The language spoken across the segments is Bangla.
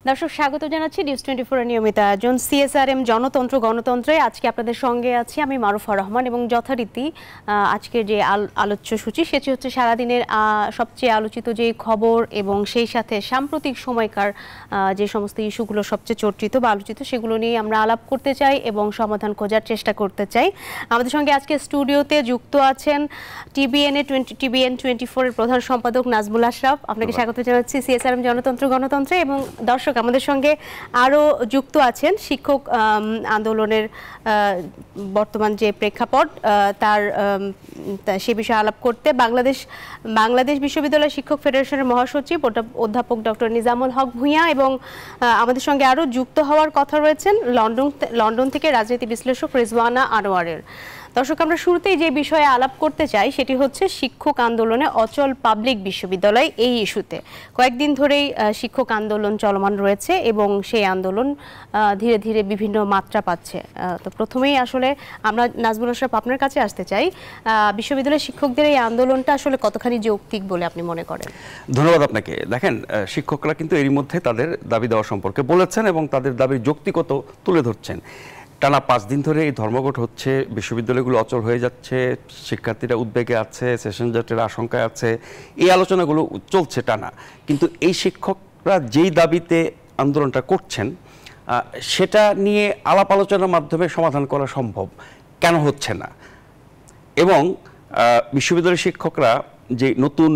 দর্শক স্বাগত জানাচ্ছি নিউজ 24 এর নিয়মিত আয়োজন সিএসআরএম জনতন্ত্র গণতন্ত্রে। আজকে আপনাদের সঙ্গে আছি আমি মারুফা রহমান এবং যথারীতি আজকের যে আলোচ্য সূচি সেটি হচ্ছে সারাদিনের সবচেয়ে আলোচিত যে খবর এবং সেই সাথে সাম্প্রতিক সময়কার যে সমস্ত ইস্যুগুলো সবচেয়ে চর্চিত বা আলোচিত সেগুলো নিয়ে আমরা আলাপ করতে চাই এবং সমাধান খোঁজার চেষ্টা করতে চাই। আমাদের সঙ্গে আজকে স্টুডিওতে যুক্ত আছেন টিবিএন 24 এর প্রধান সম্পাদক নাজমুল আশরাফ। আপনাকে স্বাগত জানাচ্ছি সিএসআরএম জনতন্ত্র গণতন্ত্রে। এবং দর্শক আমাদের সঙ্গে আরও যুক্ত আছেন শিক্ষক আন্দোলনের বর্তমান যে প্রেক্ষাপট তার সে বিষয়ে আলাপ করতে বাংলাদেশ বিশ্ববিদ্যালয় শিক্ষক ফেডারেশনের মহাসচিব অধ্যাপক ডক্টর নিজামুল হক ভূঁইয়া এবং আমাদের সঙ্গে আরও যুক্ত হওয়ার কথা রয়েছেন লন্ডন থেকে রাজনীতি বিশ্লেষক রিজওয়ানা আনোয়ারের। দর্শক আমরা শুরুতেই যে বিষয়ে আলাপ করতে চাই সেটি হচ্ছে শিক্ষক আন্দোলনে অচল পাবলিক বিশ্ববিদ্যালয়। এই ইস্যুতে কয়েকদিন ধরেই শিক্ষক আন্দোলন চলমান রয়েছে এবং সেই আন্দোলন ধীরে ধীরে বিভিন্ন মাত্রা পাচ্ছে। তো প্রথমেই আসলে আমরা নাজমুল আশরাফ আপনার কাছে আসতে চাই, বিশ্ববিদ্যালয়ের শিক্ষকদের এই আন্দোলনটা আসলে কতখানি যৌক্তিক বলে আপনি মনে করেন? ধন্যবাদ আপনাকে। দেখেন, শিক্ষকরা কিন্তু এরই মধ্যে তাদের দাবি দেওয়া সম্পর্কে বলেছেন এবং তাদের দাবির যৌক্তিকতা তুলে ধরছেন। টানা 5 দিন ধরে এই ধর্মঘট হচ্ছে, বিশ্ববিদ্যালয়গুলো অচল হয়ে যাচ্ছে, শিক্ষার্থীরা উদ্বেগে আছে, সেশন জটের আশঙ্কায় আছে, এই আলোচনাগুলো চলছে টানা। কিন্তু এই শিক্ষকরা যেই দাবিতে আন্দোলনটা করছেন সেটা নিয়ে আলাপ আলোচনার মাধ্যমে সমাধান করা সম্ভব কেন হচ্ছে না? এবং বিশ্ববিদ্যালয়ের শিক্ষকরা যে নতুন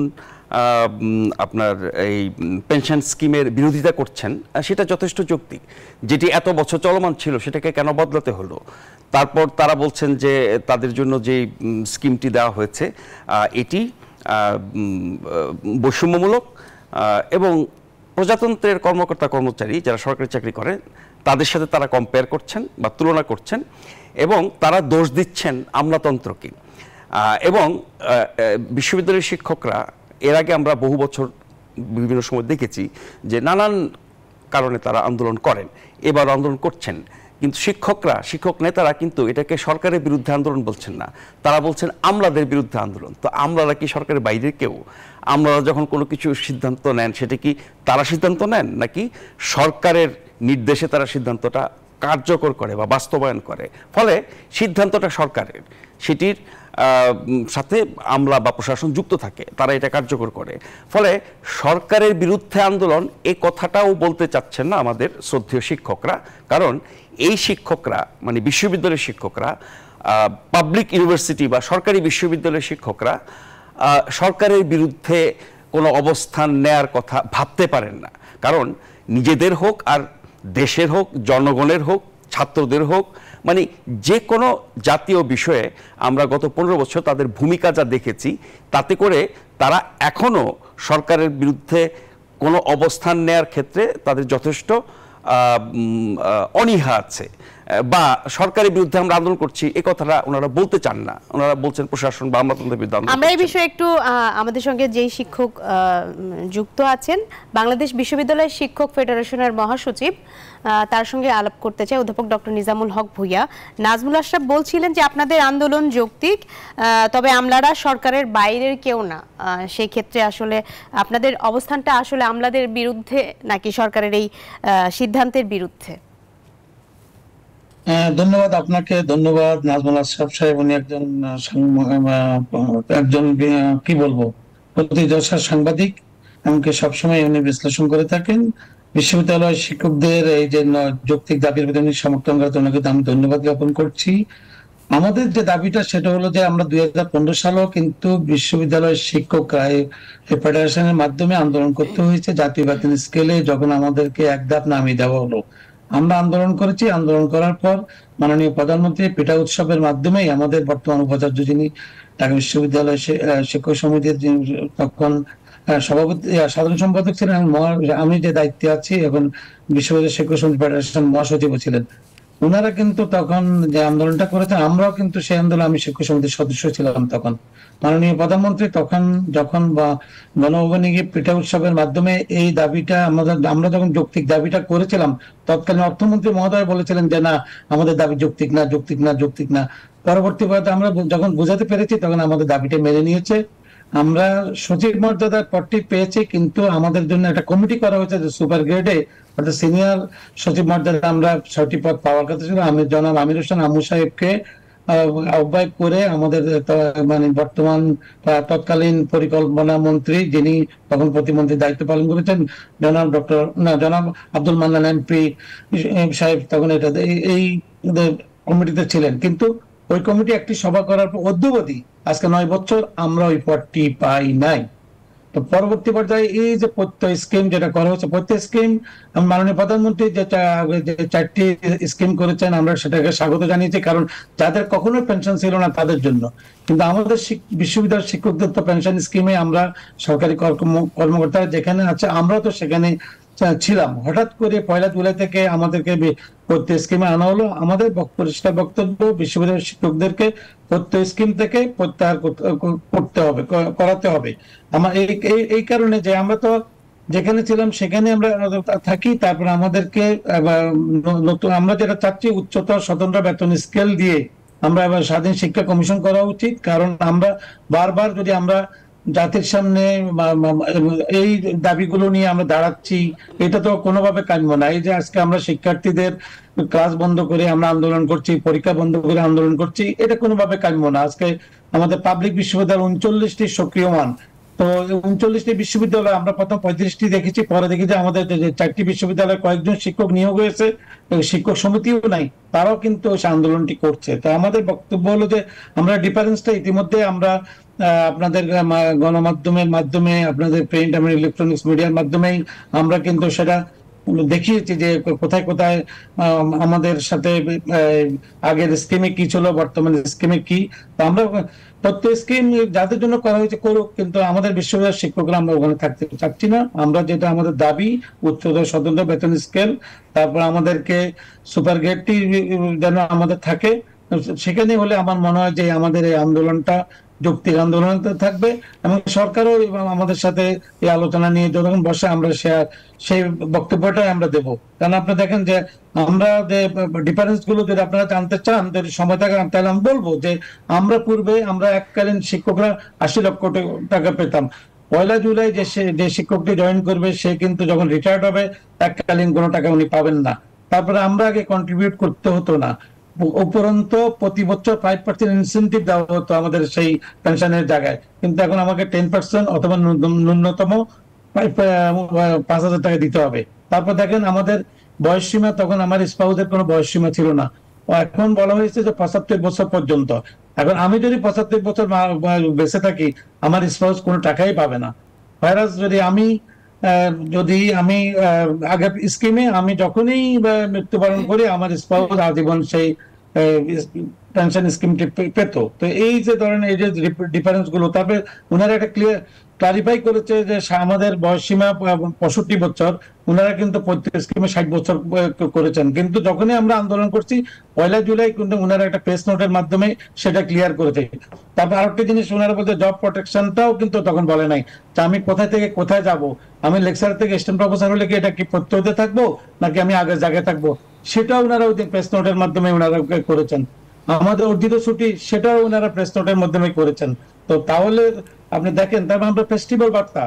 আপনার এই পেনশন স্কিমের বিরোধিতা করছেন সেটা যথেষ্ট যৌক্তিক। যেটি এত বছর চলমান ছিল সেটাকে কেন বদলাতে হলো? তারপর তারা বলছেন যে তাদের জন্য যে স্কিমটি দেওয়া হয়েছে এটি বৈষম্যমূলক এবং প্রজাতন্ত্রের কর্মকর্তা কর্মচারী যারা সরকারি চাকরি করেন তাদের সাথে তারা কম্পেয়ার করছেন বা তুলনা করছেন এবং তারা দোষ দিচ্ছেন আমলাতন্ত্রকে। এবং বিশ্ববিদ্যালয়ের শিক্ষকরা এর আগে আমরা বহু বছর বিভিন্ন সময় দেখেছি যে নানান কারণে তারা আন্দোলন করেন, এবার আন্দোলন করছেন। কিন্তু শিক্ষক নেতারা কিন্তু এটাকে সরকারের বিরুদ্ধে আন্দোলন বলছেন না, তারা বলছেন আমলাদের বিরুদ্ধে আন্দোলন। তো আমলারা কি সরকারের বাইরে কেউ? আমলারা যখন কোনো কিছু সিদ্ধান্ত নেন সেটা কি তারা সিদ্ধান্ত নেন নাকি সরকারের নির্দেশে তারা সিদ্ধান্তটা কার্যকর করে বা বাস্তবায়ন করে? ফলে সিদ্ধান্তটা সরকারের, সেটির সাথে আমলা বা প্রশাসন যুক্ত থাকে, তারা এটা কার্যকর করে। ফলে সরকারের বিরুদ্ধে আন্দোলন এই কথাটাও বলতে চাচ্ছেন না আমাদের শ্রদ্ধেয় শিক্ষকরা। কারণ এই শিক্ষকরা মানে বিশ্ববিদ্যালয়ের শিক্ষকরা, পাবলিক ইউনিভার্সিটি বা সরকারি বিশ্ববিদ্যালয়ের শিক্ষকরা সরকারের বিরুদ্ধে কোনো অবস্থান নেয়ার কথা ভাবতে পারেন না। কারণ নিজেদের হোক আর দেশের হোক, জনগণের হোক, ছাত্রদের হোক, মানে যে কোনো জাতীয় বিষয়ে আমরা গত 15 বছর তাদের ভূমিকা যা দেখেছি তাতে করে তারা এখনও সরকারের বিরুদ্ধে কোনো অবস্থান নেয়ার ক্ষেত্রে তাদের যথেষ্ট অনীহা আছে বা সরকারের বিরুদ্ধে আমরা আন্দোলন করছি এই কথাটা ওনারা বলতে চান না। ওনারা বলছেন প্রশাসন বা আমলাতন্ত্রের বিরুদ্ধে। আমরা এই বিষয়ে একটু আমাদের সঙ্গে যেই শিক্ষক যুক্ত আছেন বাংলাদেশ বিশ্ববিদ্যালয় শিক্ষক ফেডারেশনের মহাসচিব তার সঙ্গে আলাপ করতে চাই, অধ্যাপক ডক্টর নিজামুল হক ভূঁইয়া। নাজমুল আশরাফ বলছিলেন যে আপনাদের আন্দোলন যৌক্তিক, তবে আমলারা সরকারের বাইরের কেউ না। সেই ক্ষেত্রে আসলে আপনাদের অবস্থানটা আসলে আমলাদের বিরুদ্ধে নাকি সরকারের এই সিদ্ধান্তের বিরুদ্ধে? ধন্যবাদ আপনাকে, ধন্যবাদ নাজমুল আশরাফ সাহেব। উনি একজন কি বলবো প্রতিযশার সাংবাদিক, এমনকি সবসময় উনি বিশ্লেষণ করে থাকেন। বিশ্ববিদ্যালয় শিক্ষকদের এই যে যৌক্তিক দাবির প্রতি উনি সমর্থন করে, ওনাকে আমি ধন্যবাদ জ্ঞাপন করছি। আমাদের যে দাবিটা সেটা হলো যে আমরা 2015 সালেও কিন্তু বিশ্ববিদ্যালয়ের শিক্ষকরা এই ফেডারেশনের মাধ্যমে আন্দোলন করতে হয়েছে জাতীয় বেতন স্কেলে। যখন আমাদেরকে এক ধাপ নামিয়ে দেওয়া হলো, আমরা আন্দোলন করেছি। আন্দোলন করার পর মাননীয় প্রধানমন্ত্রী পিঠা উৎসবের মাধ্যমেই আমাদের বর্তমান উপাচার্য যিনি ঢাকা বিশ্ববিদ্যালয় শিক্ষক সমিতির তখন সভাপতি সাধারণ সম্পাদক ছিলেন, আমি যে দায়িত্বে আছি এখন বিশ্ববিদ্যালয় শিক্ষক সমিতি ফেডারেশন মহাসচিব ছিলেন, ওনারা কিন্তু তখন যে আন্দোলনটা করেছেন আমরাও কিন্তু সেই আন্দোলনে আমি শিক্ষক সমিতির সদস্য ছিলাম। তখন মাননীয় প্রধানমন্ত্রী তখন যখন গণভবনে গিয়ে পিঠা উৎসবের মাধ্যমে এই দাবিটা আমরা যখন যৌক্তিক দাবিটা করেছিলাম, তৎকালীন অর্থমন্ত্রী মহোদয় বলেছিলেন যে না, আমাদের দাবি যৌক্তিক না, যৌক্তিক না, যৌক্তিক না। পরবর্তী পর্যায়ে আমরা যখন বোঝাতে পেরেছি তখন আমাদের দাবিটা মেনে নিয়েছে। আমরা সচিব মর্যাদার পদটি পেয়েছি, কিন্তু আমাদের জন্য একটা কমিটি করা হয়েছে যে সুপার গ্রেডে অর্থাৎ সিনিয়র সচিব মর্যাদা আমরা 6টি পদ পাওয়ার কথা ছিল। আমি জনাব আমির হোসেন আমু সাহেবকে আহ্বায়ক করে আমাদের মানে বর্তমান তৎকালীন পরিকল্পনা মন্ত্রী, যিনি তখন প্রতিমন্ত্রী দায়িত্ব পালন করেছেন, জনাব আব্দুল মান্নান এমপি সাহেব তখন এটা এই কমিটিতে ছিলেন। কিন্তু ওই কমিটি একটি সভা করার পর অদ্যাবধি আজকে 9 বছর আমরা ওই পদটি পাই নাই। তো পরবর্তী পর্যায়ে এই যে প্রত্যয় স্কিম যেটা করা হচ্ছে, প্রত্যয় স্কিম মাননীয় প্রধানমন্ত্রী যে 4টি স্কিম করেছেন, আমরা সেটাকে স্বাগত জানিয়েছি, কারণ যাদের কখনো পেনশন ছিল না তাদের জন্য। কিন্তু আমাদের বিশ্ববিদ্যালয়ের শিক্ষকদের তো পেনশন স্কিমে আমরা সরকারি কর্মকর্তারা যেখানে আছে আমরা তো সেখানে ছিলাম। হঠাৎ করে 1 জুলাই থেকে আমাদেরকে প্রত্যয় স্কিমে আনা হলো। আমাদের পরিষ্কার বক্তব্য, বিশ্ববিদ্যালয়ের শিক্ষকদেরকে প্রত্যয় স্কিম থেকে প্রত্যাহার করতে হবে, করাতে হবে। আমার এই কারণে যে আমরা তো যেখানে ছিলাম সেখানে আমরা থাকি, তারপর আমাদেরকে নতুন আমরা যেটা চাচ্ছি উচ্চতর স্বতন্ত্র বেতন স্কেল দিয়ে আমরা এবার স্বাধীন শিক্ষা কমিশন করা উচিত। কারণ আমরা বারবার যদি আমরা জাতির সামনে এই দাবিগুলো নিয়ে আমরা দাঁড়াচ্ছি, এটা তো কোনোভাবে কাম্য না। এই যে আজকে আমরা শিক্ষার্থীদের ক্লাস বন্ধ করে আমরা আন্দোলন করছি, পরীক্ষা বন্ধ করে আন্দোলন করছি, এটা কোনোভাবে কাম্য না। আজকে আমাদের পাবলিক বিশ্ববিদ্যালয় 39টি সক্রিয় মান, তো 39টি বিশ্ববিদ্যালয় আমরা প্রথম 35টি দেখেছি, পরে দেখি যে আমাদের 4টি বিশ্ববিদ্যালয়ে কয়েকজন শিক্ষক নিয়োগ হয়েছে, শিক্ষক সমিতিও নাই, তারাও কিন্তু আন্দোলনটি করছে। তো আমাদের বক্তব্য হলো যে আমরা ডিফারেন্সটা ইতিমধ্যে আমরা আপনাদের গণমাধ্যমের মাধ্যমে, আপনাদের প্রিন্ট এবং ইলেকট্রনিক্স মিডিয়ার মাধ্যমেই আমরা কিন্তু সেটা দেখিয়েছি যে কোথায় কোথায় আমাদের সাথে আগের স্কিমে কি ছিল, বর্তমানে স্কিমে কি। তো আমরা প্রত্যেক স্কিম যাদের জন্য করা হয়েছে করুক, কিন্তু আমাদের বিশ্ববিদ্যালয়ের শিক্ষকরা আমরা ওখানে থাকতে চাচ্ছি না। আমরা যেটা আমাদের দাবি উচ্চতর স্বতন্ত্র বেতন স্কেল, তারপর আমাদেরকে সুপার গ্রেডটি যেন আমাদের থাকে, সেখানে হলে আমার মনে হয় যে আমাদের এই আন্দোলনটা যৌক্তিক আন্দোলন থাকবে এবং সরকারও আমাদের সাথে এই আলোচনা নিয়ে যখন বসে আমরা সেই বক্তব্যটাই আমরা দেব। কারণ আপনি দেখেন যে আমরা যে ডিফারেন্স গুলো যদি আপনারা জানতে চান, যদি সময় থাকে তাহলে আমি বলবো যে আমরা পূর্বে আমরা এককালীন শিক্ষকরা 80 লক্ষ টাকা পেতাম। 1 জুলাই যে শিক্ষকটি জয়েন করবে সে কিন্তু যখন রিটায়ার্ড হবে এককালীন কোনো টাকা উনি পাবেন না। তারপরে আমরা আগে কন্ট্রিবিউট করতে হতো না, উপরন্ত প্রতি বছর 5% ইনসেন্টিভ দেওয়া হতো আমাদের সেই পেনশনের জায়গায়, কিন্তু এখন আমাকে 10% অথবা ন্যূনতম 5,000 টাকা দিতে হবে। তারপর দেখেন আমাদের বয়স সীমা, তখন আমার স্পাউসের কোনো বয়স সীমা ছিল না, এখন বলা হয়েছে যে 75 বছর পর্যন্ত। এখন আমি যদি 75 বছর বেঁচে থাকি আমার স্পাউস কোনো টাকাই পাবে না। ভাইরাস যদি আমি আগের স্কিমে আমি যখনই মৃত্যুবরণ করি আমার স্পাউস আজীবন সেই পেনশন স্কিমটি পেত। তো এই যে ধরেন এই যে ডিফারেন্স গুলো, তারপরে ওনারা একটা ক্লারিফাই করেছে যে আমাদের বয়সসীমা 65 বছর, ওনারা কিন্তু প্রত্যেক স্কিমে 60 বছর করেছেন। কিন্তু যখনই আমরা আন্দোলন করছি 1 জুলাই কিন্তু ওনারা একটা প্রেস নোটের মাধ্যমে সেটা ক্লিয়ার করেছে। তারপর আরেকটা জিনিস ওনারা বলতে জব প্রোটেকশনটাও কিন্তু তখন বলে নাই যে আমি কোথায় থেকে কোথায় যাব, আমি লেকচার থেকে স্টেম প্রফেসর হলে কি এটা কি প্রত্যয়তে থাকবো নাকি আমি আগের জায়গায় থাকবো, সেটাও ওনারা ওই প্রেস নোটের মাধ্যমে ওনারা করেছেন। আমাদের অর্জিত ছুটি সেটাও ওনারা প্রেস নোটের মাধ্যমে করেছেন। তো তাহলে আপনি দেখেন, তারপর আমরা ফেস্টিভ্যাল ভাতা,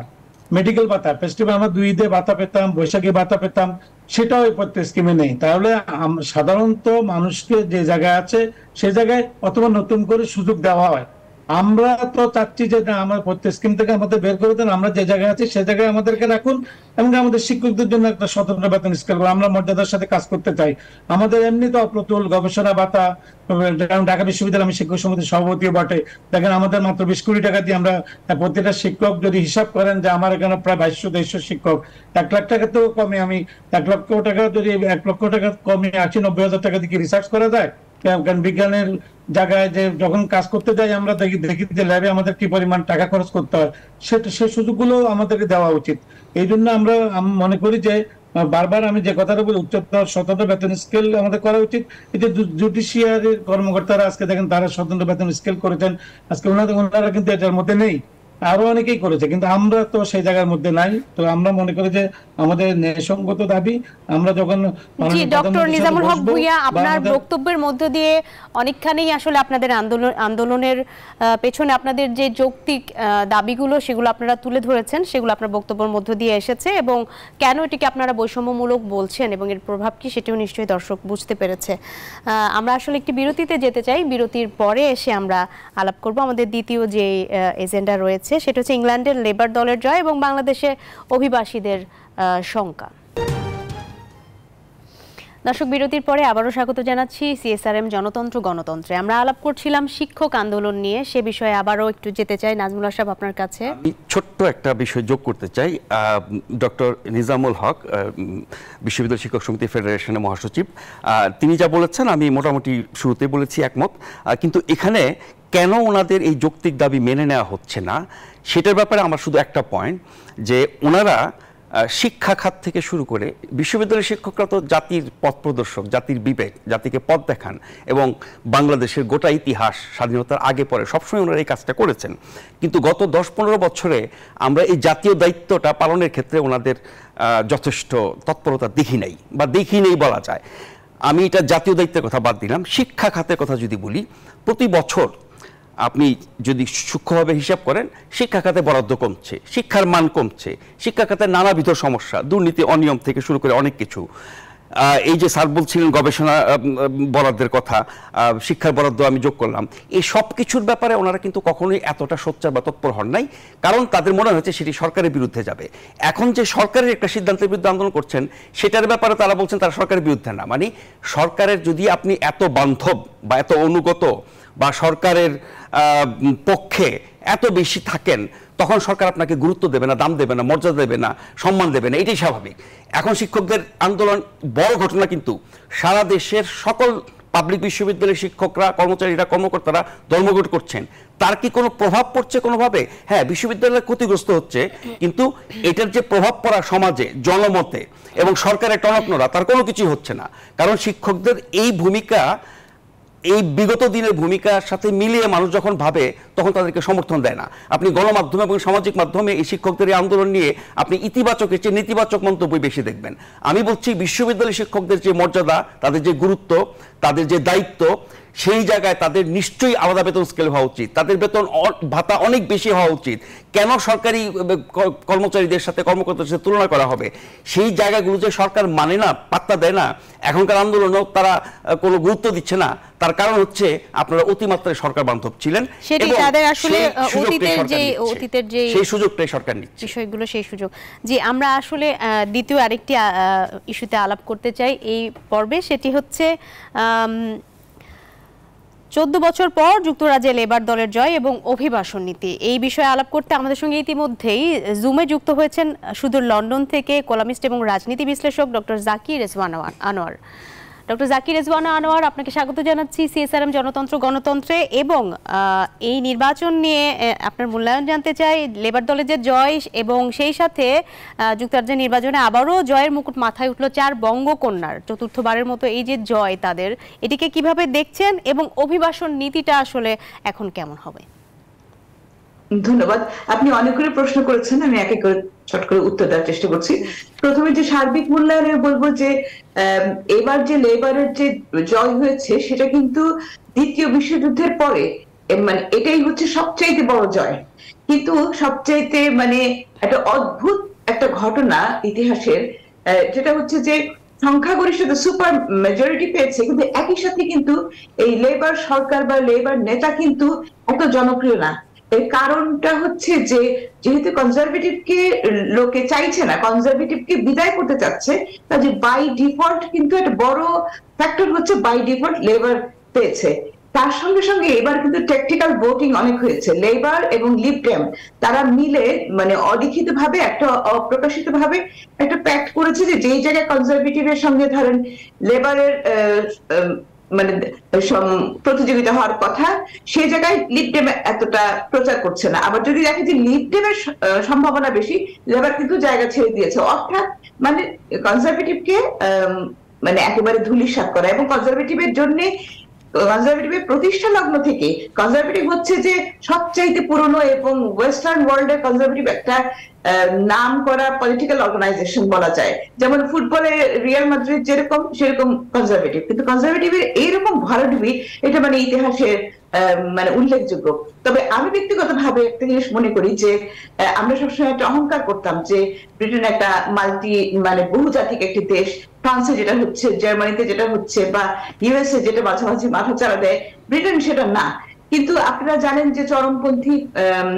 মেডিকেল ভাতা, ফেস্টিভ্যাল আমরা 2 ঈদে ভাতা পেতাম, বৈশাখী ভাতা পেতাম, সেটাও প্রত্যেক স্কিমে নেই। তাহলে সাধারণত মানুষকে যে জায়গায় আছে সেই জায়গায় অথবা নতুন করে সুযোগ দেওয়া হয়। আমরা তো চাচ্ছি যে না, আমার প্রত্যেক স্কিম থেকে আমাদের বের করে দেন, আমরা যে জায়গায় আছি সে জায়গায় আমাদেরকে রাখুন এবং আমাদের শিক্ষকদের জন্য একটা স্বতন্ত্র বেতন স্কেল, আমরা মর্যাদার সাথে কাজ করতে চাই। আমাদের এমনি তো অপ্রতুল গবেষণা ভাতা, ঢাকা বিশ্ববিদ্যালয় আমি শিক্ষক সমিতির সভাপতিও বটে, দেখেন আমাদের মাত্র 20 কোটি টাকা দিয়ে আমরা প্রতিটা শিক্ষক যদি হিসাব করেন যে আমার এখানে প্রায় 2200-2300 শিক্ষক, 1 লাখ টাকা তো কমে, আমি 1 লক্ষ টাকা যদি 1 লক্ষ টাকা কমে 80-90 হাজার টাকা দিয়ে রিসার্চ করা যায়। কারণ বিজ্ঞানের জায়গায় যে যখন কাজ করতে যাই আমরা দেখি যে ল্যাবে আমাদের কি পরিমাণ টাকা খরচ করতে হয়, সেই সুযোগগুলো আমাদেরকে দেওয়া উচিত। এই জন্য আমরা মনে করি যে বারবার আমি যে কথাটা বলি উচ্চতর স্বতন্ত্র বেতন স্কেল আমাদের করা উচিত। এই যে জুডিশিয়ারির কর্মকর্তারা আজকে দেখেন তারা স্বতন্ত্র বেতন স্কেল করেছেন, আজকে ওনারা কিন্তু এটার মধ্যে নেই, আরো অনেকেই করেছে, কিন্তু আমরা তো সেই জায়গার মধ্যে নাই। তো আমরা মনে করি যে আমাদের ন্যায়সঙ্গত দাবি। আমরা যখন জি ডক্টর নিজামুল হক ভূঁইয়া, আপনার বক্তব্যের মধ্য দিয়ে অনেকখানি আসলে আপনাদের আন্দোলনের পেছনে আপনাদের যে যৌক্তিক দাবিগুলো সেগুলো আপনারা তুলে ধরেছেন, সেগুলো আপনার বক্তব্যের মধ্য দিয়ে এসেছে, এবং কেন এটিকে আপনারা বৈষম্যমূলক বলছেন এবং এর প্রভাব কি সেটিও নিশ্চয়ই দর্শক বুঝতে পেরেছে। আমরা আসলে একটি বিরতিতে যেতে চাই, বিরতির পরে এসে আমরা আলাপ করব আমাদের দ্বিতীয় যে এজেন্ডা রয়েছে, সেটা হচ্ছে ইংল্যান্ডের লেবার দলের জয় এবং বাংলাদেশে অভিবাসীদের শঙ্কা। দর্শক, বিরতির পরে আবারও স্বাগত জানাচ্ছি সিএসআরএম জনতন্ত্র গণতন্ত্রে। আমরা আলাপ করছিলাম শিক্ষক আন্দোলন নিয়ে, সে বিষয়ে আবারও একটু যেতে চাই নাজমুল আশরাফ আপনার কাছে। আমি ছোট্ট একটা বিষয় যোগ করতে চাই। ডক্টর নিজামুল হক, বিশ্ববিদ্যালয় শিক্ষক সমিতি ফেডারেশনের মহাসচিব, তিনি যা বলেছেন আমি মোটামুটি শুরুতে বলেছি একমত, কিন্তু এখানে কেন ওনাদের এই যৌক্তিক দাবি মেনে নেওয়া হচ্ছে না সেটার ব্যাপারে আমার শুধু একটা পয়েন্ট, যে ওনারা শিক্ষা খাত থেকে শুরু করে বিশ্ববিদ্যালয়ের শিক্ষকরা তো জাতির পথ প্রদর্শক, জাতির বিবেক, জাতিকে পথ দেখান, এবং বাংলাদেশের গোটা ইতিহাস স্বাধীনতার আগে পরে সবসময় ওনারা এই কাজটা করেছেন। কিন্তু গত 10-15 বছরে আমরা এই জাতীয় দায়িত্বটা পালনের ক্ষেত্রে ওনাদের যথেষ্ট তৎপরতা দেখি নাই, বা দেখি নেই বলা যায়। আমি এটা জাতীয় দায়িত্বের কথা বাদ দিলাম, শিক্ষা খাতের কথা যদি বলি, প্রতি বছর আপনি যদি সূক্ষ্মভাবে হিসাব করেন শিক্ষা খাতে বরাদ্দ কমছে, শিক্ষার মান কমছে, শিক্ষা খাতে নানাবিধ সমস্যা, দুর্নীতি, অনিয়ম থেকে শুরু করে অনেক কিছু। এই যে স্যার বলছিলেন গবেষণা বরাদ্দের কথা, শিক্ষার বরাদ্দ আমি যোগ করলাম, এই সব কিছুর ব্যাপারে ওনারা কিন্তু কখনোই এতটা সোচ্চার বা তৎপর হন নাই, কারণ তাদের মনে হয়েছে সেটি সরকারের বিরুদ্ধে যাবে। এখন যে সরকারের একটা সিদ্ধান্তের বিরুদ্ধে আন্দোলন করছেন সেটার ব্যাপারে তারা বলছেন তারা সরকারের বিরুদ্ধে না। মানে সরকারের যদি আপনি এত বান্ধব বা এত অনুগত বা সরকারের পক্ষে এত বেশি থাকেন, তখন সরকার আপনাকে গুরুত্ব দেবে না, দাম দেবে না, মর্যাদা দেবে না, সম্মান দেবে না, এটাই স্বাভাবিক। এখন শিক্ষকদের আন্দোলন বড় ঘটনা, কিন্তু সারা দেশের সকল পাবলিক বিশ্ববিদ্যালয়ের শিক্ষকরা, কর্মচারীরা, কর্মকর্তারা ধর্মঘট করছেন, তার কি কোনো প্রভাব পড়ছে কোনোভাবে? হ্যাঁ, বিশ্ববিদ্যালয় ক্ষতিগ্রস্ত হচ্ছে, কিন্তু এটার যে প্রভাব পড়া সমাজে, জনমতে এবং সরকারের টনকনড়া, তার কোনো কিছুই হচ্ছে না। কারণ শিক্ষকদের এই ভূমিকা, এই বিগত দিনের ভূমিকার সাথে মিলিয়ে মানুষ যখন ভাবে তখন তাদেরকে সমর্থন দেয় না। আপনি গণমাধ্যমে এবং সামাজিক মাধ্যমে এই শিক্ষকদের এই আন্দোলন নিয়ে আপনি ইতিবাচকের চেয়ে নেতিবাচক মন্তব্য বেশি দেখবেন। আমি বলছি বিশ্ববিদ্যালয় শিক্ষকদের যে মর্যাদা, তাদের যে গুরুত্ব, তাদের যে দায়িত্ব, সেই জায়গায় তাদের নিশ্চয়ই আলাদা বেতন স্কেল হওয়া উচিত, তাদের বেতন ভাতা অনেক বেশি হওয়া উচিত। কেন সরকারি কর্মচারীদের সাথে, কর্মকর্তাদের সাথে তুলনা করা হবে? সেই জায়গাগুলো যে সরকার মানে না, পাত্তা দেয় না, এখনকার আন্দোলনেও তারা কোনো গুরুত্ব দিচ্ছে না, তার কারণ হচ্ছে আপনারা অতিমাত্রায় সরকার বান্ধব ছিলেন, সেটি তাদের আসলে অতীতের যে সেই সুযোগটাই সরকার নিচ্ছে, বিষয়গুলো সেই সুযোগ। জি, আমরা আসলে দ্বিতীয় আরেকটি ইস্যুতে আলাপ করতে চাই এই পর্বে, সেটি হচ্ছে 14 বছর পর যুক্তরাজ্যে লেবার দলের জয় এবং অভিবাসন নীতি। এই বিষয়ে আলাপ করতে আমাদের সঙ্গে ইতিমধ্যেই জুমে যুক্ত হয়েছেন সুদূর লন্ডন থেকে কলামিস্ট এবং রাজনীতি বিশ্লেষক ডক্টর জাকির রেজওয়ান আনোয়ার। ডক্টর জাকির রেজওয়ান আনোয়ার, আপনাকে স্বাগত জানাচ্ছি সিএসআরএম জনতন্ত্র গণতন্ত্রে, এবং এই নির্বাচন নিয়ে আপনার মূল্যায়ন জানতে চাই। লেবার দলের যে জয় এবং সেই সাথে যুক্তরাজ্যের নির্বাচনে আবারও জয়ের মুকুট মাথায় উঠল 4 বঙ্গকন্যার, চতুর্থবারের মতো এই যে জয় তাদের, এটিকে কিভাবে দেখছেন এবং অভিবাসন নীতিটা আসলে এখন কেমন হবে? ধন্যবাদ। আপনি অনেকগুলো প্রশ্ন করেছেন, আমি এক এক করে ছোট করে উত্তর দেওয়ার চেষ্টা করছি। প্রথমে যে সার্বিক মূল্যায়নে বলবো যে এবার যে লেবারের যে জয় হয়েছে সেটা কিন্তু দ্বিতীয় বিশ্বযুদ্ধের পরে, মানে এটাই হচ্ছে সবচাইতে বড় জয়। কিন্তু সবচাইতে মানে একটা অদ্ভুত একটা ঘটনা ইতিহাসের, যেটা হচ্ছে যে সংখ্যাগরিষ্ঠতা, সুপার মেজরিটি পেয়েছে, কিন্তু একই সাথে কিন্তু এই লেবার সরকার বা লেবার নেতা কিন্তু এত জনপ্রিয় না। এর কারণটা হচ্ছে যে যেহেতু কনজারভেটিভকে লোকে চাইছে না, কনজারভেটিভকে বিদায় করতে চাচ্ছে, কাজে বাই ডিফল্ট কিন্তু একটা বড় ফ্যাক্টর হচ্ছে বাই ডিফল্ট লেবার পেয়েছে। তার সঙ্গে সঙ্গে এবার কিন্তু টেকনিক্যাল ভোটিং অনেক হয়েছে। লেবার এবং লিব ডেম তারা মিলে মানে অলিখিত ভাবে, একটা অপ্রকাশিত ভাবে একটা প্যাক্ট করেছে যে যেই জায়গায় কনজারভেটিভের সঙ্গে ধরেন লেবারের মানে প্রতিযোগিতা হওয়ার কথা, সেই জায়গায় লিড ডেম এতটা প্রচার করছে না। আবার যদি দেখে যে লিড ডেমের সম্ভাবনা বেশি, লেবার কিন্তু জায়গা ছেড়ে দিয়েছে। অর্থাৎ মানে কনজারভেটিভকে মানে একেবারে ধূলিসাৎ করা, এবং কনজারভেটিভের জন্য কনজারভেটিভের প্রতিষ্ঠা লগ্ন থেকে কনজারভেটিভ হচ্ছে যে সবচাইতে পুরনো এবং ওয়েস্টার্ন ওয়ার্ল্ডের কনজারভেটিভ একটা নাম করা পলিটিক্যাল অর্গানাইজেশন বলা যায়। যেমন ফুটবলে রিয়াল মাদ্রিদ যেরকম সেরকম কনজারভেটিভ, কিন্তু কনজারভেটিভের এইরকম ভরাডুবি এটা মানে ইতিহাসের মানে উল্লেখযোগ্য। তবে আমি ব্যক্তিগতভাবে একটা জিনিস মনে করি যে আমরা সবসময় একটা অহংকার করতাম যে ব্রিটেন একটা মাল্টি মানে বহুজাতিক একটি দেশ, ফ্রান্সে যেটা হচ্ছে, জার্মানিতে যেটা হচ্ছে, বা ইউএসএ যেটা মাঝামাঝি মাথা চাড়া দেয়, ব্রিটেন সেটা না। কিন্তু আপনারা জানেন যে চরমপন্থী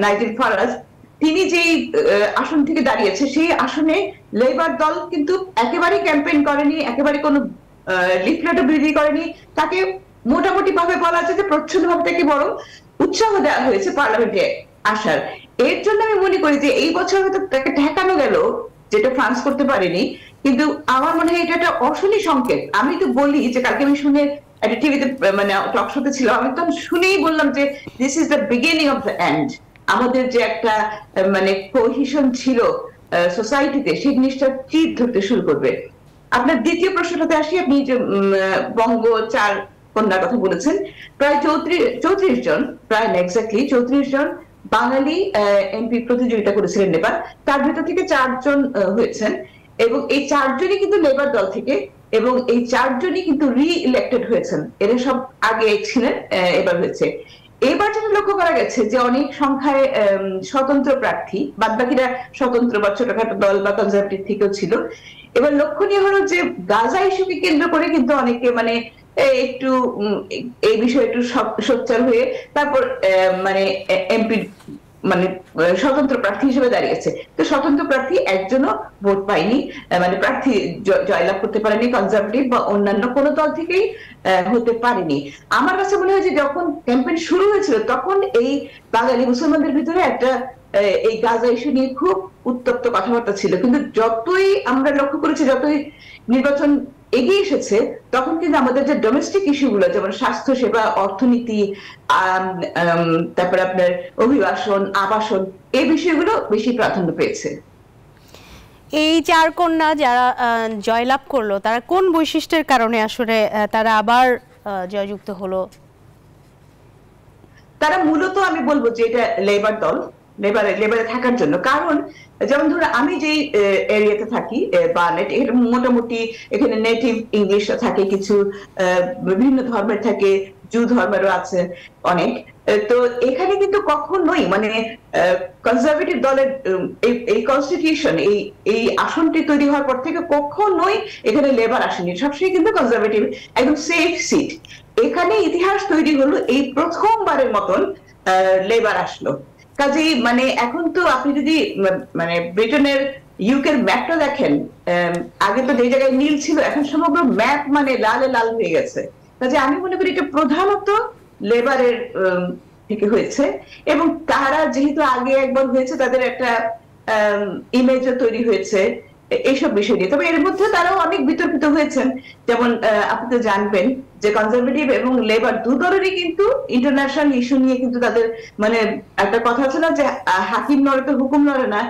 নাইজেল ফারাজ তিনি যেই আসন থেকে দাঁড়িয়েছে সেই আসনে লেবার দল কিন্তু একেবারেই ক্যাম্পেইন করেনি, একেবারে কোনো লিফলেটও বিলি করেনি, তাকে মোটামুটি ভাবে বলা যায় যে প্রচ্ছন্ন ভাবে তাকে বরং উৎসাহ দেওয়া হয়েছে পার্লামেন্টে আসার। এর জন্য আমি মনে করি যে এই বছর হয়তো তাকে ঠেকানো গেল, যেটা ফ্রান্স করতে পারেনি, কিন্তু আমার মনে হয় এটা একটা অশনি সংকেত। আমি তো বলি যে কালকে আমি শুনে একটা টিভিতে মানে টক শোতে ছিল, আমি তো শুনেই বললাম যে this is the beginning of the end. আমাদের যে একটা মানে কোহিশন ছিল সোসাইটিতে, সেই জিনিসটা চির ধরতে শুরু করবে। আপনার দ্বিতীয় প্রশ্নটাতে আসি, আপনি যে বঙ্গ 4 কন্যার কথা বলেছেন, প্রায় 34 জন, প্রায় এক্স্যাক্টলি 34 জন বাঙালি এমপি প্রতিযোগিতা করেছিলেন নেবার, তার ভিতর থেকে 4 জন হয়েছেন, এবং এই 4 জনই কিন্তু লেবার দল থেকে, এবং এই 4 জনই কিন্তু রি ইলেক্টেড হয়েছেন। এরা সব আগে ছিলেন, এবার হয়েছে। এবার যেটা লক্ষ্য করা গেছে যে অনেক সংখ্যায় স্বতন্ত্র প্রার্থী, বাদবাকিরা স্বতন্ত্র বা ছোটখাটো দল বা কনজারভেটিভ থেকেও ছিল। এবার লক্ষণীয় হলো যে গাজা ইস্যুকে কেন্দ্র করে কিন্তু অনেকে মানে একটু এই বিষয়ে একটু সোচ্চার হয়ে তারপর মানে এমপি মানে স্বতন্ত্র প্রার্থী হিসেবে দাঁড়িয়েছে। তো স্বতন্ত্র প্রার্থী একজনও ভোট পায়নি, মানে প্রার্থী জয়লাভ করতে পারেনি কনজারভেটিভ বা অন্যান্য কোনো দল থেকেই হতে পারেনি। আমার কাছে মনে হয় যে যখন ক্যাম্পেইন শুরু হয়েছিল তখন এই বাঙালি মুসলমানদের ভিতরে একটা এই গাজা ইস্যু নিয়ে খুব উত্তপ্ত কথাবার্তা ছিল, কিন্তু যতই আমরা লক্ষ্য করেছি যতই নির্বাচন এগিয়ে এসেছে তখন কিন্তু আমাদের যে ডোমেস্টিক ইস্যুগুলো, যেমন স্বাস্থ্য সেবা, অর্থনীতি, তারপর আপনার অভিবাসন, আবাসন, এই বিষয়গুলো বেশি প্রাধান্য পেয়েছে। এই 4 কন্যা যারা জয়লাভ করলো তারা কোন বৈশিষ্ট্যের কারণে আসলে তারা আবার জয়যুক্ত হলো? তারা মূলত আমি বলবো যে এটা লেবার দল, লেবারে থাকার জন্য। কারণ যেমন ধরুন আমি যেই এরিয়াতে থাকি বার্নেট, এটা মোটামুটি এখানে নেটিভ ইংলিশ থাকে, কিছু বিভিন্ন ধর্মের থাকে, জু ধর্মেরও আছে অনেক। তো এখানে কিন্তু কখনোই মানে কনজারভেটিভ দলের এই কনস্টিটিউশন, এই আসনটি তৈরি হওয়ার পর থেকে কখনোই এখানে লেবার আসেনি, সবসময় কিন্তু কনজারভেটিভ একদম সেফ সিট। এখানে ইতিহাস তৈরি হলো এই প্রথমবারের মতন লেবার আসলো। কাজেই মানে এখন তো আপনি যদি মানে ব্রিটেনের ইউকের ম্যাপটা দেখেন, আগে তো যে জায়গায় নীল ছিল এখন সমগ্র ম্যাপ মানে লালে লাল হয়ে গেছে। কাজে আমি মনে করি এটা প্রধানত লেবারের থেকে হয়েছে, এবং তারা যেহেতু আগে একবার হয়েছে তাদের একটা ইমেজও তৈরি হয়েছে এইসব বিষয় নিয়ে। তবে এর মধ্যে তারাও অনেক বিতর্কিত হয়েছেন, যেমন আপনি তো জানবেন যে কনজারভেটিভ এবং লেবার দু দলেরই কিন্তু ইন্টারন্যাশনাল ইস্যু নিয়ে কিন্তু তাদের মানে একটা কথা আছে না যে হাকিম নড়ে তো হুকুম নড়ে না,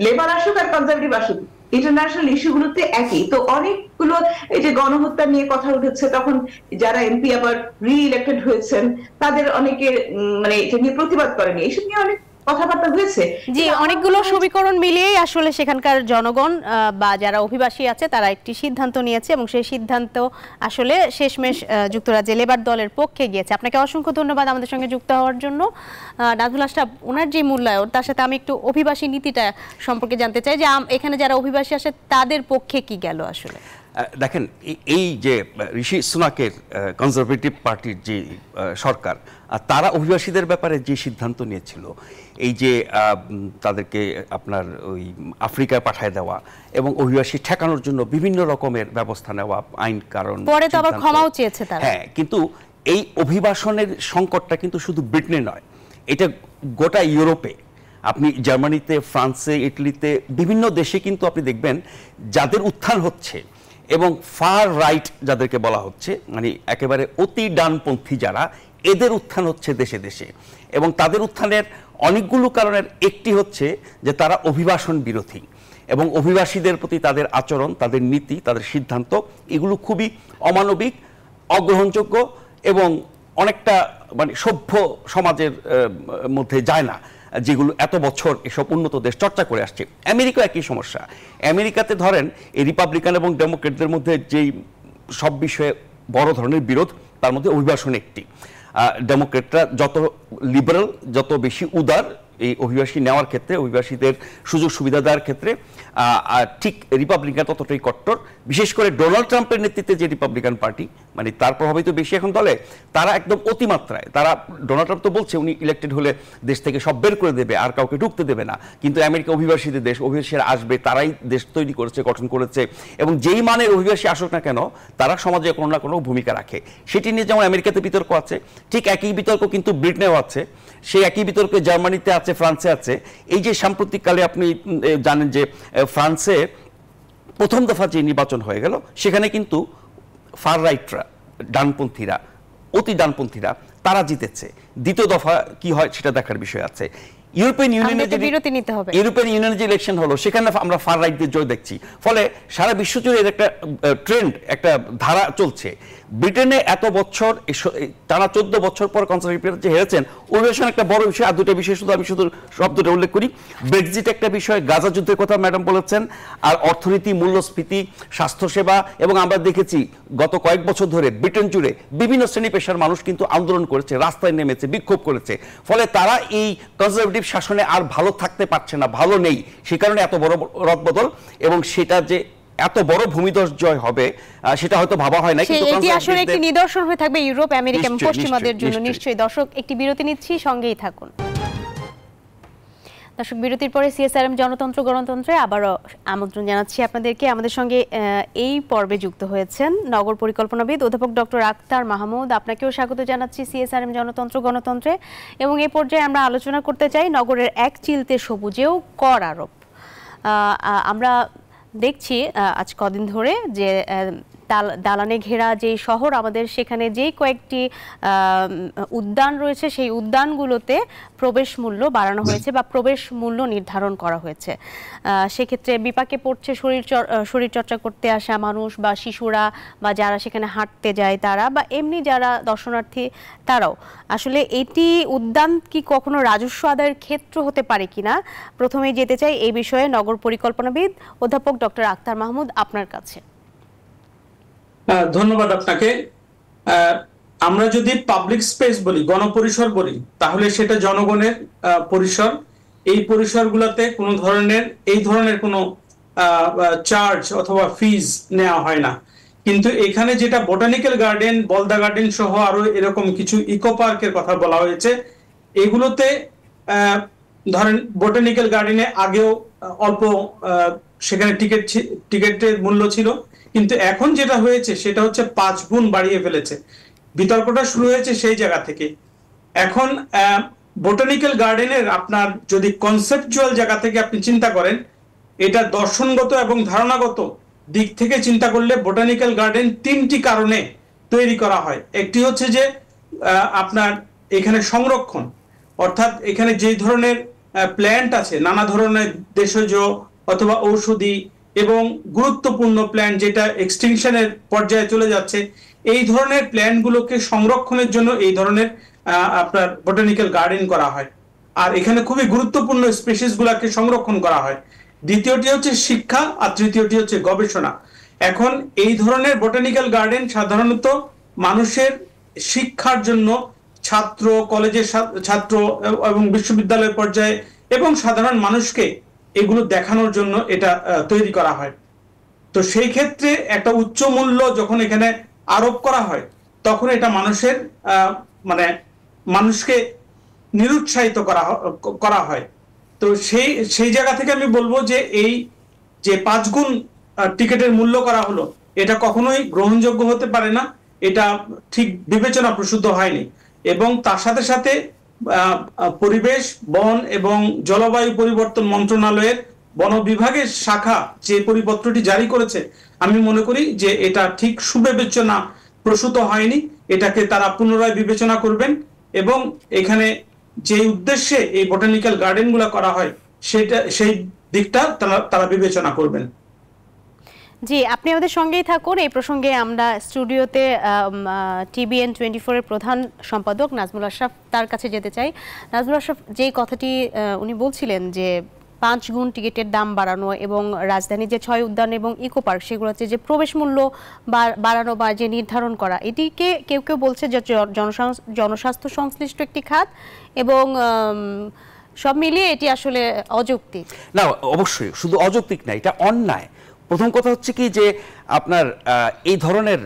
লেবার আসুক আর কনজারভেটিভ আসুক, ইন্টারন্যাশনাল ইস্যুগুলোতে একই। তো অনেকগুলো এই যে গণহত্যা নিয়ে কথা উঠেছে, তখন যারা এমপি আবার রি ইলেক্টেড হয়েছেন তাদের অনেকে মানে এটা নিয়ে প্রতিবাদ করেনি, এইসব নিয়ে অনেক কথাবার্তা হয়েছে। জি, অনেকগুলো সমীকরণ মিলিয়েই আসলে সেখানকার জনগণ বা যারা অভিবাসী আছে তারা একটি সিদ্ধান্ত নিয়েছে, এবং সেই সিদ্ধান্ত আসলে শেষমেশ যুক্তরাজ্যে লেবার দলের পক্ষে গিয়েছে। আপনাকে অসংখ্য ধন্যবাদ আমাদের সঙ্গে যুক্ত হওয়ার জন্য। নাজমুল আশরাফ, ওনার যে মূল্যায়ন, তার সাথে আমি একটু অভিবাসী নীতিটা সম্পর্কে জানতে চাই যে এখানে যারা অভিবাসী আসে তাদের পক্ষে কি গেল আসলে? দেখেন, এই যে ঋষি সুনাকের কনজারভেটিভ পার্টির যে সরকার, তারা অভিবাসীদের ব্যাপারে যে সিদ্ধান্ত নিয়েছিল, এই যে তাদেরকে আপনার ওই আফ্রিকায় পাঠায় দেওয়া এবং অভিবাসী ঠেকানোর জন্য বিভিন্ন রকমের ব্যবস্থা নেওয়া, আইন কারণ, পরে তো আবার ক্ষমাও চেয়েছে তারা। হ্যাঁ, কিন্তু এই অভিবাসনের সংকটটা কিন্তু শুধু ব্রিটেনে নয়, এটা গোটা ইউরোপে। আপনি জার্মানিতে, ফ্রান্সে, ইটালিতে, বিভিন্ন দেশে কিন্তু আপনি দেখবেন যাদের উত্থান হচ্ছে এবং ফার রাইট যাদেরকে বলা হচ্ছে, মানে একেবারে অতি ডানপন্থী যারা, এদের উত্থান হচ্ছে দেশে দেশে। এবং তাদের উত্থানের অনেকগুলো কারণের একটি হচ্ছে যে তারা অভিবাসন বিরোধী, এবং অভিবাসীদের প্রতি তাদের আচরণ, তাদের নীতি, তাদের সিদ্ধান্ত, এগুলো খুবই অমানবিক, অগ্রহণযোগ্য এবং অনেকটা মানে সভ্য সমাজের মধ্যে যায় না, যেগুলো এত বছর এসব উন্নত দেশ চর্চা করে আসছে। আমেরিকা একই সমস্যা। আমেরিকাতে ধরেন এই রিপাবলিকান এবং ডেমোক্রেটদের মধ্যে যেই সব বিষয়ে বড় ধরনের বিরোধ, তার মধ্যে অভিবাসন একটি। ডেমোক্রেটরা যত লিবারেল, যত বেশি উদার এই অভিবাসী নেওয়ার ক্ষেত্রে, অভিবাসীদের সুযোগ সুবিধা দেওয়ার ক্ষেত্রে, ঠিক রিপাবলিকান ততটাই কট্টর। বিশেষ করে ডোনাল্ড ট্রাম্পের নেতৃত্বে যে রিপাবলিকান পার্টি, মানে তার প্রভাবিত বেশি এখন দলে, তারা একদম অতিমাত্রায়, তারা ডোনাল্ড ট্রাম্প তো বলছে উনি ইলেক্টেড হলে দেশ থেকে সব বের করে দেবে, আর কাউকে ঢুকতে দেবে না। কিন্তু আমেরিকা অভিবাসীদের দেশ, অভিবাসীরা আসবে, তারাই দেশ তৈরি করেছে, গঠন করেছে, এবং যেই মানের অভিবাসী আসুক না কেন তারা সমাজে কোনো না কোনো ভূমিকা রাখে। সেটি নিয়ে যেমন আমেরিকাতে বিতর্ক আছে, ঠিক একই বিতর্ক কিন্তু ব্রিটেনেও আছে, সেই একই বিতর্ক জার্মানিতে আছে, ফ্রান্সে আছে। এই যে সাম্প্রতিককালে আপনি জানেন যে ফ্রান্সে প্রথম দফা যে নির্বাচন হয়ে গেল, সেখানে কিন্তু ফার রাইটরা, ডানপন্থীরা, অতি ডানপন্থীরা তারা জিতেছে। দ্বিতীয় দফা কি হয় সেটা দেখার বিষয় আছে। ইউরোপিয়ান ইউনিয়নের যে ইলেকশন হলো, সেখানে আমরা ফার রাইটদের জয় দেখছি। ফলে সারা বিশ্ব জুড়ে এর একটা ট্রেন্ড, একটা ধারা চলছে। ব্রিটেনে এত বছর, টানা 14 বছর পর কনজারভেটিভরা যে হেরেছেন, অভিবাসন একটা বড় বিষয়। আর দুটো বিষয় শুধু আমি শব্দটা উল্লেখ করি। ব্রেক্সিট একটা বিষয়, গাজা যুদ্ধের কথা ম্যাডাম বলেছেন, আর অর্থনীতি, মূল্যস্ফীতি, স্বাস্থ্যসেবা। এবং আমরা দেখেছি গত কয়েক বছর ধরে ব্রিটেন জুড়ে বিভিন্ন শ্রেণী পেশার মানুষ কিন্তু আন্দোলন করেছে, রাস্তায় নেমেছে, বিক্ষোভ করেছে। ফলে তারা এই কনজারভেটিভ শাসনে আর ভালো থাকতে পারছে না, ভালো নেই। সে কারণে এত বড় রদবদল, এবং সেটা যে এত বড় ভূমিধস জয় হবে সেটা হয়তো ভাবা হয় না, কিন্তু এটি আসলে একটি নিদর্শন হয়ে থাকবে ইউরোপ, আমেরিকা এবং পশ্চিমাদের জন্য। নিশ্চয়ই। দর্শক, একটি বিরতি নিচ্ছি, সঙ্গেই থাকুন। দর্শক, বিরতির পরে সিএসআরএম জনতন্ত্র গণতন্ত্রে আবারও আমন্ত্রণ জানাচ্ছি আপনাদেরকে। আমাদের সঙ্গে এই পর্বে যুক্ত হয়েছেন নগর পরিকল্পনাবিদ অধ্যাপক ডক্টর আক্তার মাহমুদ। আপনাকেও স্বাগত জানাচ্ছি সিএসআরএম জনতন্ত্র গণতন্ত্রে। এবং এই পর্যায়ে আমরা আলোচনা করতে চাই নগরের এক চিলতে সবুজেও কর আরোপ। আমরা দেখছি আজ কদিন ধরে যে দালানে ঘেরা যে শহর আমাদের, সেখানে যেই কয়েকটি উদ্যান রয়েছে, সেই উদ্যানগুলোতে প্রবেশ মূল্য বাড়ানো হয়েছে বা প্রবেশ মূল্য নির্ধারণ করা হয়েছে। সেক্ষেত্রে বিপাকে পড়ছে শরীরচর্চা করতে আসা মানুষ বা শিশুরা, বা যারা সেখানে হাঁটতে যায় তারা, বা এমনি যারা দর্শনার্থী তারাও। আসলে এটি উদ্যান কি কখনো রাজস্ব আদায়ের ক্ষেত্র হতে পারে কিনা, প্রথমেই যেতে চাই এই বিষয়ে নগর পরিকল্পনাবিদ অধ্যাপক ডক্টর আক্তার মাহমুদ, আপনার কাছে। ধন্যবাদ আপনাকে। আমরা যদি পাবলিক স্পেস বলি, গণপরিসর বলি, তাহলে সেটা জনগণের পরিসর। এই পরিসরগুলোতে কোনো ধরনের কোনো চার্জ অথবা ফিজ নেওয়া হয় না। কিন্তু এখানে যেটা বোটানিক্যাল গার্ডেন, বলদা গার্ডেন সহ আরো এরকম কিছু ইকো পার্কের কথা বলা হয়েছে, এগুলোতে ধরেন বোটানিক্যাল গার্ডেনে আগেও অল্প সেখানে টিকিটের মূল্য ছিল, কিন্তু এখন যেটা হয়েছে সেটা হচ্ছে 5 গুণ বাড়িয়ে ফেলেছে। বিতর্কটা শুরু হয়েছে সেই জায়গা থেকে। এখন বোটানিক্যাল গার্ডেনের আপনার যদি কনসেপচুয়াল জায়গা থেকে আপনি চিন্তা করেন, এটা দর্শনগত এবং ধারণাগত দিক থেকে চিন্তা করলে বোটানিক্যাল গার্ডেন 3টি কারণে তৈরি করা হয়। একটি হচ্ছে যে আপনার এখানে সংরক্ষণ, অর্থাৎ এখানে যে ধরনের প্ল্যান্ট আছে, নানা ধরনের দেশজ অথবা ঔষধি এবং গুরুত্বপূর্ণ প্ল্যান্ট যেটা এক্সটিংশনের পর্যায়ে চলে যাচ্ছে, এই ধরনের প্ল্যান্টগুলোকে সংরক্ষণের জন্য এই ধরনের আপনার বোটানিক্যাল গার্ডেন করা হয়। আর এখানে খুবই গুরুত্বপূর্ণ স্পিসিস গুলাকে সংরক্ষণ করা হয়। দ্বিতীয়টি হচ্ছে শিক্ষা, আর তৃতীয়টি হচ্ছে গবেষণা। এখন এই ধরনের বোটানিক্যাল গার্ডেন সাধারণত মানুষের শিক্ষার জন্য, ছাত্র, কলেজের ছাত্র এবং বিশ্ববিদ্যালয় পর্যায়ে এবং সাধারণ মানুষকে এগুলো দেখানোর জন্য এটা তৈরি করা হয়। তো সেই ক্ষেত্রে একটা উচ্চ মূল্য যখন এখানে আরোপ করা হয়, তখন এটা মানুষকে নিরুৎসাহিত করা হয়। তো সেই জায়গা থেকে আমি বলবো যে এই যে 5 গুণ টিকিটের মূল্য করা হলো, এটা কখনোই গ্রহণযোগ্য হতে পারে না। এটা ঠিক বিবেচনা প্রসূত হয়নি। এবং তার সাথে সাথে পরিবেশ, বন এবং জলবায়ু পরিবর্তন মন্ত্রণালয়ের বন বিভাগের শাখা যে পরিপত্রটি জারি করেছে, আমি মনে করি যে এটা ঠিক সুবিবেচনা প্রসূত হয়নি। এটাকে তারা পুনরায় বিবেচনা করবেন এবং এখানে যে উদ্দেশ্যে এই বোটানিক্যাল গার্ডেনগুলো করা হয় সেই দিকটা তারা বিবেচনা করবেন। জি, আপনি আমাদের সঙ্গেই থাকুন। এই প্রসঙ্গে আমরা স্টুডিওতে TBN24 এর প্রধান সম্পাদক নাজমুল আশরাফ তার কাছে যেতে চাই। নাজমুল আশরাফ, যেই কথাটি উনি বলছিলেন যে 5 গুণ টিকিটের দাম বাড়ানো এবং রাজধানীর যে 6 উদ্যান এবং ইকো পার্ক সেগুলোতে যে প্রবেশ মূল্য বাড়ানো বা যে নির্ধারণ করা, এটিকে কেউ কেউ বলছে যে জনস্বাস্থ্য সংশ্লিষ্ট একটি খাত এবং সব মিলিয়ে এটি আসলে অযৌক্তিক। না, অবশ্যই শুধু অযৌক্তিক না, এটা অন্যায়। প্রথম কথা হচ্ছে কি যে আপনার এই ধরনের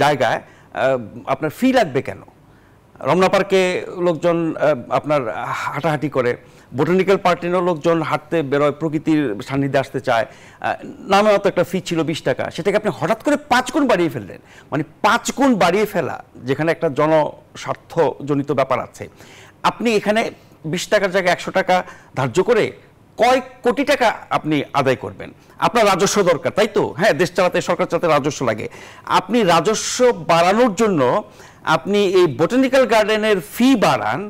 জায়গায় আপনার ফি লাগবে কেন? রমনা পার্কে লোকজন আপনার হাঁটাহাঁটি করে, বোটানিক্যাল পার্কেরও লোকজন হাঁটতে বেরোয়, প্রকৃতির সান্নিধ্যে আসতে চায়, নামে অত একটা ফি ছিল 20 টাকা, সেটাকে আপনি হঠাৎ করে 5 গুণ বাড়িয়ে ফেললেন। মানে 5 গুণ বাড়িয়ে ফেলা, যেখানে একটা জনস্বার্থজনিত ব্যাপার আছে। আপনি এখানে 20 টাকার জায়গায় 100 টাকা ধার্য করে কয়েক কোটি টাকা আপনি আদায় করবেন। আপনার রাজস্ব দরকার, তাই তো? হ্যাঁ, দেশ চালাতে, সরকার চালাতে রাজস্ব লাগে। আপনি রাজস্ব বাড়ানোর জন্য আপনি এই বোটানিক্যাল গার্ডেনের ফি বাড়ান,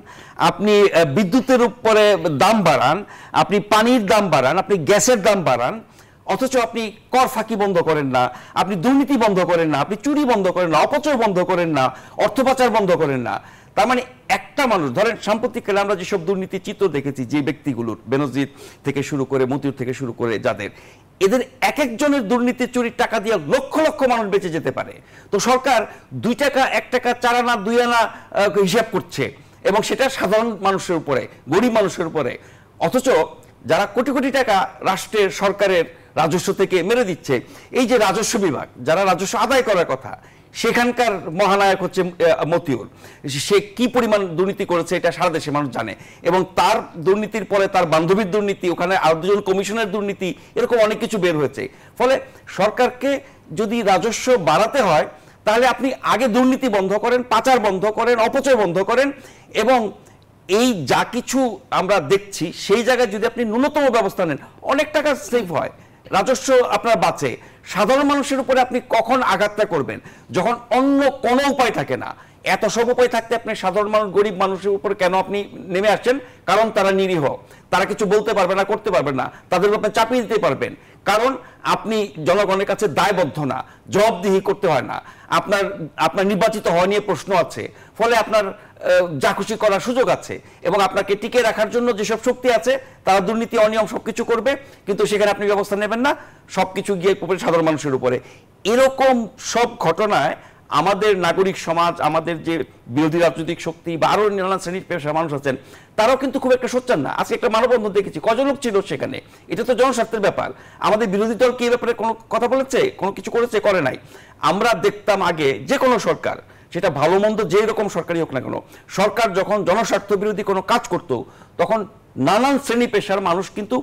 আপনি বিদ্যুতের উপরে দাম বাড়ান, আপনি পানির দাম বাড়ান, আপনি গ্যাসের দাম বাড়ান, অথচ আপনি কর ফাঁকি বন্ধ করেন না, আপনি দুর্নীতি বন্ধ করেন না, আপনি চুরি বন্ধ করেন না, অপচয় বন্ধ করেন না, অর্থ পাচার বন্ধ করেন না। তার মানে একটা মানুষ, ধরেন সাম্প্রতিককালে আমরা যেসব দুর্নীতি চিত্র দেখেছি, যে ব্যক্তিগুলোর, বেনজির থেকে শুরু করে, মতিউর থেকে শুরু করে, যাদের এদের এক একজনের দুর্নীতি চুরির টাকা দিয়ে লক্ষ লক্ষ মানুষ বেঁচে যেতে পারে। তো সরকার 2 টাকা, 1 টাকা, 4 আনা, 2 আনা হিসাব করছে, এবং সেটা সাধারণ মানুষের উপরে, গরিব মানুষের উপরে। অথচ যারা কোটি কোটি টাকা রাষ্ট্রের, সরকারের রাজস্ব থেকে মেরে দিচ্ছে, এই যে রাজস্ব বিভাগ, যারা রাজস্ব আদায় করার কথা, সেখানকার মহানায়ক হচ্ছে মতিউর। সে কি পরিমাণ দুর্নীতি করেছে এটা সারা দেশে মানুষ জানে, এবং তার দুর্নীতির পরে তার বান্ধবীর দুর্নীতি, ওখানে আরো 2জন কমিশনের দুর্নীতি, এরকম অনেক কিছু বের হয়েছে। ফলে সরকারকে যদি রাজস্ব বাড়াতে হয়, তাহলে আপনি আগে দুর্নীতি বন্ধ করেন, পাচার বন্ধ করেন, অপচয় বন্ধ করেন, এবং এই যা কিছু আমরা দেখছি সেই জায়গায় যদি আপনি ন্যূনতম ব্যবস্থা নেন, অনেক টাকা সেভ হয়, রাজস্ব আপনার বাঁচে। সাধারণ মানুষের উপরে আপনি কখন আঘাতটা করবেন? যখন অন্য কোনো উপায় থাকে না। এত সব উপায় থাকতে আপনি সাধারণ মানুষ, গরিব মানুষের উপরে কেন আপনি নেমে আসছেন? কারণ তারা নিরীহ, তারা কিছু বলতে পারবে না, করতে পারবে না, তাদের উপর আপনি চাপিয়ে দিতে পারবেন। কারণ আপনি জনগণের কাছে দায়বদ্ধ না, জবাবদিহি করতে হয় না, আপনার নির্বাচিত হওয়া নিয়ে প্রশ্ন আছে, ফলে আপনার যা খুশি করার সুযোগ আছে, এবং আপনাকে টিকে রাখার জন্য যেসব শক্তি আছে তারা দুর্নীতি, অনিয়ম সবকিছু করবে, কিন্তু সেখানে আপনি ব্যবস্থা নেবেন না, সবকিছু গিয়ে পড়বে সাধারণ মানুষের উপরে। এরকম সব ঘটনায় আমাদের নাগরিক সমাজ, আমাদের যে বিরোধী রাজনৈতিক শক্তি বা আরো নানান শ্রেণীর পেশার মানুষ আছেন, তারাও কিন্তু খুব একটা সোচ্চার না। আজকে একটা মানববন্ধন দেখেছি, কজন লোক ছিল সেখানে? এটা তো জনস্বার্থের ব্যাপার। আমাদের বিরোধী দল কি এই ব্যাপারে কোনো কথা বলেছে, কোনো কিছু করেছে? করে নাই। আমরা দেখতাম আগে যে কোনো সরকার, সেটা ভালো মন্দ যেই রকম সরকারই হোক না কেন, সরকার যখন জনস্বার্থ বিরোধী কোনো কাজ করত, তখন নানান শ্রেণী পেশার মানুষ কিন্তু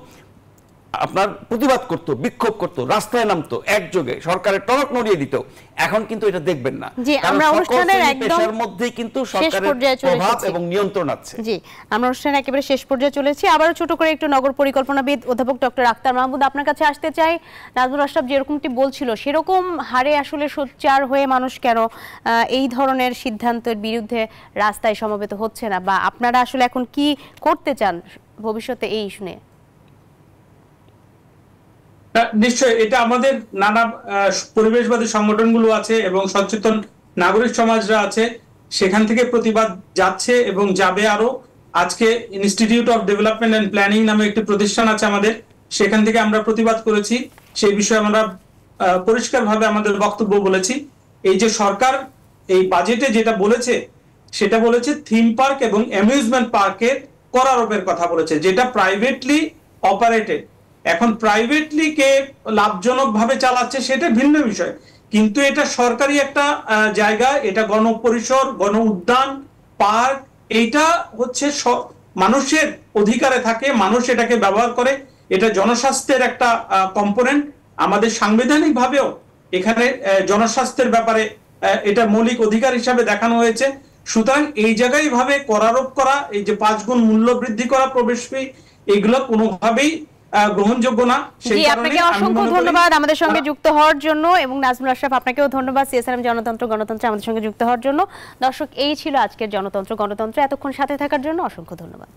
আপনার প্রতিবাদ করত, বিক্ষোভ করত, রাস্তায় নামতো, একযোগে সরকারের টনক নড়িয়ে দিত। এখন কিন্তু এটা দেখবেন না, আমরা অনুষ্ঠানের একদম মধ্যেই কিন্তু সরকারের প্রভাব এবং নিয়ন্ত্রণ আছে। জি, আমরা অনুষ্ঠানের একেবারে শেষ পর্যায়ে চলেছি। আবারও ছোট করে একটু নগর পরিকল্পনাবিদ অধ্যাপক ডক্টর আক্তার মাহমুদ আপনার কাছে আসতে চাই। নাজমুল আশরাফ যেরকমটি বলছিল, সেরকম হারে আসলে সোচ্চার হয়ে মানুষ কেন এই ধরনের সিদ্ধান্তের বিরুদ্ধে রাস্তায় সমবেত হচ্ছে না, বা আপনারা আসলে এখন কি করতে চান ভবিষ্যতে এই ইস্যু নিয়ে? নিশ্চয়ই, এটা আমাদের নানা পরিবেশবাদী সংগঠনগুলো আছে এবং সচেতন নাগরিক সমাজরা আছে, সেখান থেকে প্রতিবাদ যাচ্ছে এবং যাবে আরো। আজকে institute of development and planning নামে একটি প্রতিষ্ঠান আছে আমাদের, সেখান থেকে আমরা প্রতিবাদ করেছি। সেই বিষয়ে আমরা পরিষ্কারভাবে আমাদের বক্তব্য বলেছি। এই যে সরকার এই বাজেটে যেটা বলেছে, সেটা বলেছে থিম পার্ক এবং অ্যামিউজমেন্ট পার্কের কর আরোপের কথা বলেছে, যেটা প্রাইভেটলি অপারেটেড। এখন প্রাইভেটলি কে লাভজনক ভাবে চালাচ্ছে সেটা ভিন্ন বিষয়, কিন্তু এটা সরকারি একটা জায়গা, এটা গণপরিসর, গণ উদ্যান, পার্ক, এইটা হচ্ছে মানুষের অধিকারে থাকে, মানুষ এটাকে ব্যবহার করে, এটা জনস্বাস্থ্যের একটা কম্পোনেন্ট। আমাদের সাংবিধানিক ভাবেও এখানে জনস্বাস্থ্যের ব্যাপারে এটা মৌলিক অধিকার হিসাবে দেখানো হয়েছে। সুতরাং এই জায়গায় ভাবে করারোপ করা, এই যে 5 গুণ মূল্য বৃদ্ধি করা প্রবেশ ফি, এগুলো কোনোভাবেই গ্রহণযোগ্য না। জি, আপনাকে অসংখ্য ধন্যবাদ আমাদের সঙ্গে যুক্ত হওয়ার জন্য, এবং নাজমুল আশরাফ আপনাকেও ধন্যবাদ CSRM জনতন্ত্র গণতন্ত্রে আমাদের সঙ্গে যুক্ত হওয়ার জন্য। দর্শক, এই ছিল আজকের জনতন্ত্র গণতন্ত্র। এতক্ষণ সাথে থাকার জন্য অসংখ্য ধন্যবাদ।